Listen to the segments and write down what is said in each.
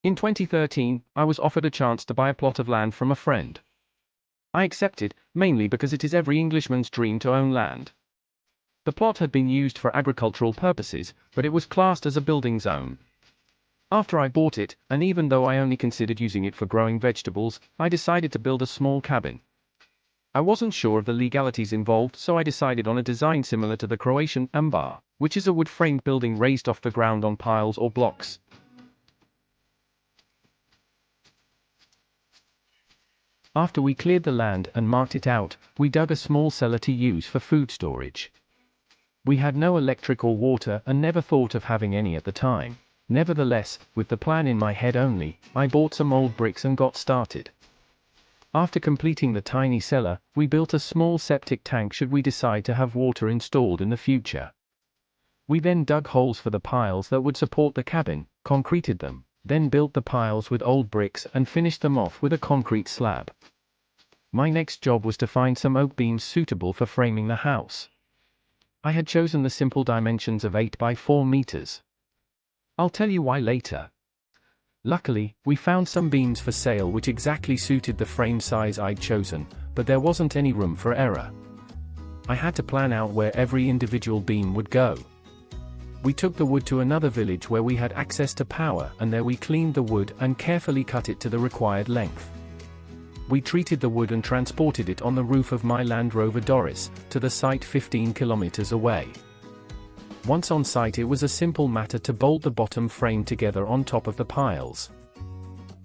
In 2013, I was offered a chance to buy a plot of land from a friend. I accepted, mainly because it is every Englishman's dream to own land. The plot had been used for agricultural purposes, but it was classed as a building zone. After I bought it, and even though I only considered using it for growing vegetables, I decided to build a small cabin. I wasn't sure of the legalities involved, so I decided on a design similar to the Croatian ambar, which is a wood-framed building raised off the ground on piles or blocks. After we cleared the land and marked it out, we dug a small cellar to use for food storage. We had no electric or water and never thought of having any at the time. Nevertheless, with the plan in my head only, I bought some old bricks and got started. After completing the tiny cellar, we built a small septic tank should we decide to have water installed in the future. We then dug holes for the piles that would support the cabin, concreted them, then built the piles with old bricks and finished them off with a concrete slab. My next job was to find some oak beams suitable for framing the house. I had chosen the simple dimensions of 8 by 4 meters. I'll tell you why later. Luckily, we found some beams for sale which exactly suited the frame size I'd chosen, but there wasn't any room for error. I had to plan out where every individual beam would go. We took the wood to another village where we had access to power, and there we cleaned the wood and carefully cut it to the required length. We treated the wood and transported it on the roof of my Land Rover Doris, to the site 15 kilometers away. Once on site, it was a simple matter to bolt the bottom frame together on top of the piles.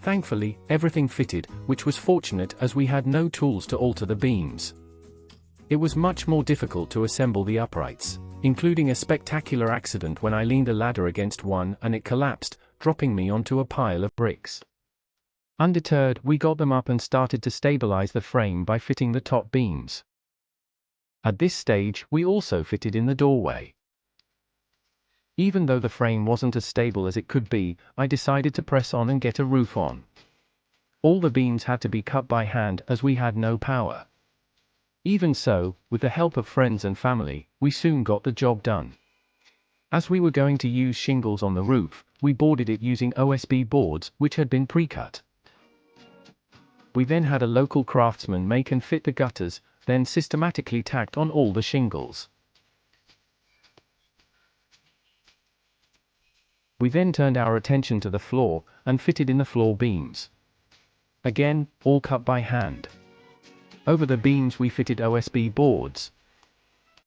Thankfully, everything fitted, which was fortunate as we had no tools to alter the beams. It was much more difficult to assemble the uprights, including a spectacular accident when I leaned a ladder against one and it collapsed, dropping me onto a pile of bricks. Undeterred, we got them up and started to stabilize the frame by fitting the top beams. At this stage, we also fitted in the doorway. Even though the frame wasn't as stable as it could be, I decided to press on and get a roof on. All the beams had to be cut by hand as we had no power. Even so, with the help of friends and family, we soon got the job done. As we were going to use shingles on the roof, we boarded it using OSB boards which had been pre-cut. We then had a local craftsman make and fit the gutters, then systematically tacked on all the shingles. We then turned our attention to the floor, and fitted in the floor beams. Again, all cut by hand. Over the beams we fitted OSB boards.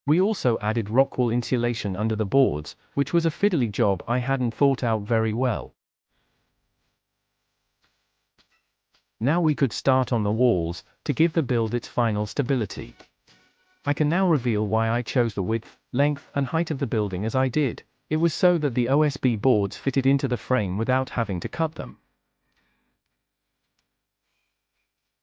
We also added rockwool insulation under the boards, which was a fiddly job I hadn't thought out very well. Now we could start on the walls, to give the build its final stability. I can now reveal why I chose the width, length and height of the building as I did. It was so that the OSB boards fitted into the frame without having to cut them.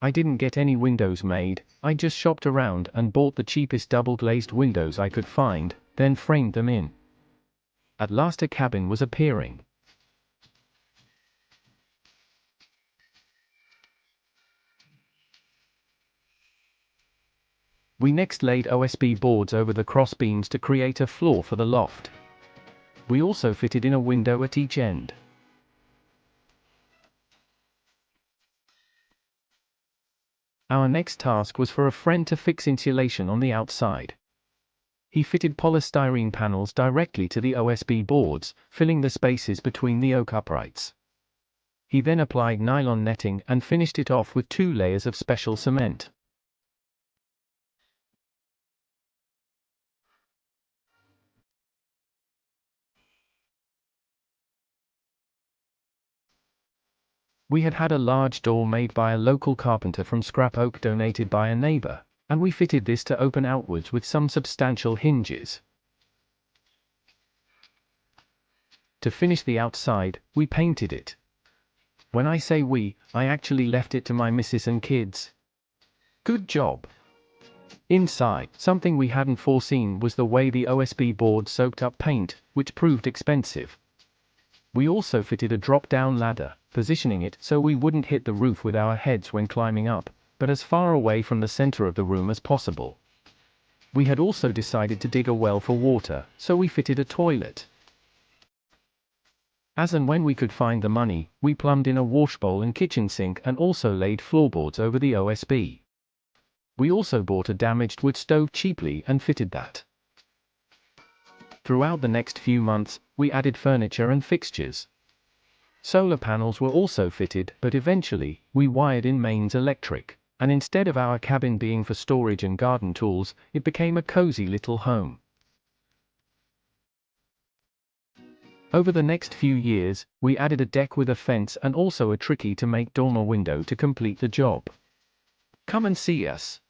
I didn't get any windows made, I just shopped around and bought the cheapest double-glazed windows I could find, then framed them in. At last a cabin was appearing. We next laid OSB boards over the cross beams to create a floor for the loft. We also fitted in a window at each end. Our next task was for a friend to fix insulation on the outside. He fitted polystyrene panels directly to the OSB boards, filling the spaces between the oak uprights. He then applied nylon netting and finished it off with 2 layers of special cement. We had a large door made by a local carpenter from scrap oak donated by a neighbor, and we fitted this to open outwards with some substantial hinges. To finish the outside, we painted it. When I say we, I actually left it to my missus and kids. Good job. Inside, something we hadn't foreseen was the way the OSB board soaked up paint, which proved expensive. We also fitted a drop-down ladder, positioning it so we wouldn't hit the roof with our heads when climbing up, but as far away from the center of the room as possible. We had also decided to dig a well for water, so we fitted a toilet. As and when we could find the money, we plumbed in a washbowl and kitchen sink and also laid floorboards over the OSB. We also bought a damaged wood stove cheaply and fitted that. Throughout the next few months, we added furniture and fixtures. Solar panels were also fitted, but eventually, we wired in mains electric, and instead of our cabin being for storage and garden tools, it became a cozy little home. Over the next few years, we added a deck with a fence and also a tricky to make dormer window to complete the job. Come and see us.